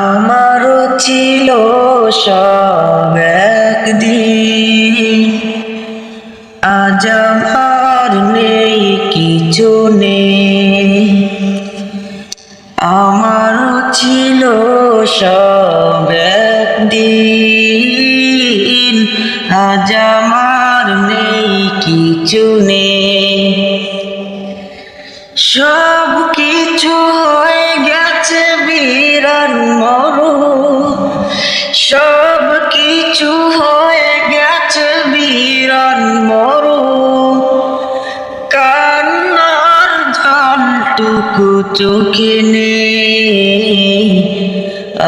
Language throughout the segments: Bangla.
আমারও ছিল সব একদিন, আজ আমার নেই কিছু নেই। আমারও ছিল সব একদিন, আজ আমার নেই কিছু নেই। সব কিছু হয়ে গেছে বিরান মরু, সব কিছু হয়ে গেছে বিরান মরু। কান্নার জলটুকু চোখে নেই,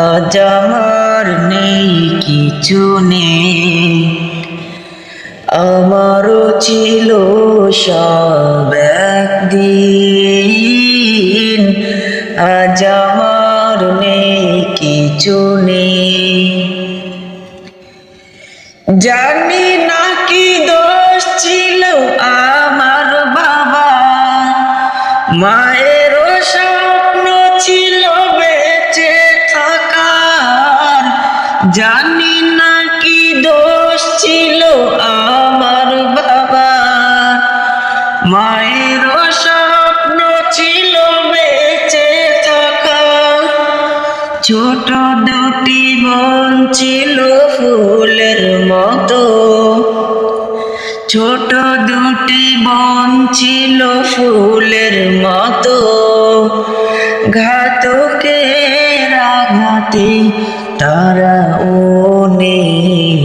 আজ আমার নেই কিছু নেই। আমারও ছিল সব একদিন, আজ আমার নেই কিছু নেই। জানি না কি দোষ ছিল আমার বাবা, মায়েরও স্বপ্ন ছিল বেঁচে থাকার। জানি না কি দোষ ছিল আমার বাবা, মায়েরও স্বপ্ন ছিল বেঁচে থাকা। ছোট দুটি বোন ছিল ফুলের মতো, ছোট দুটি বোন ছিল ফুলের মতো। ঘাতকের আঘাতে তারা ও নেই,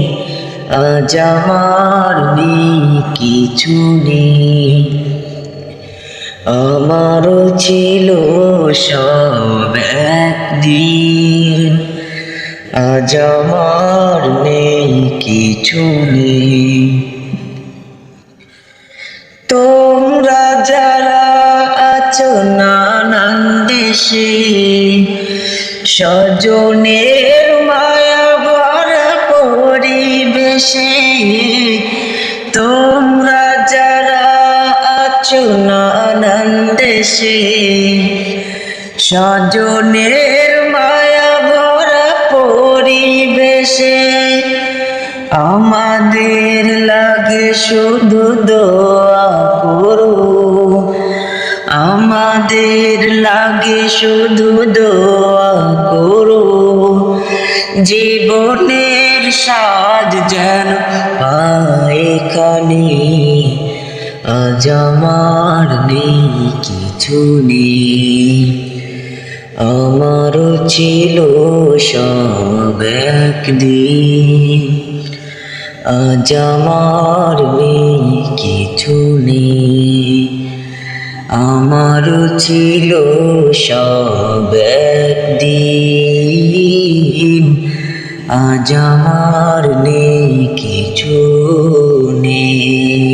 আজ আমার নেই কিছু নেই। আমারও ছিল সব একদিন, আজ আমার নেই কিছু নেই। তোমরা যারা আছো নানান দেশে, স্বজনের মায়া ভরা পরিবেশে। তোমরা যারা আছো নানান দেশে, স্বজনের মায়া ভরা পরিবেশে। আমাদের লাগে শুধু দোয়া করো, আমাদের লাগে শুধু দোয়া করো। জীবনের স্বাদ যেন পায় এখানে, আজ আমার নেই কিছু নেই। আমারও ছিল সব একদিন, আজ আমার নেই কিছু নেই। আমারও ছিল সব একদিন, আজ আমার নেই কিছু নেই।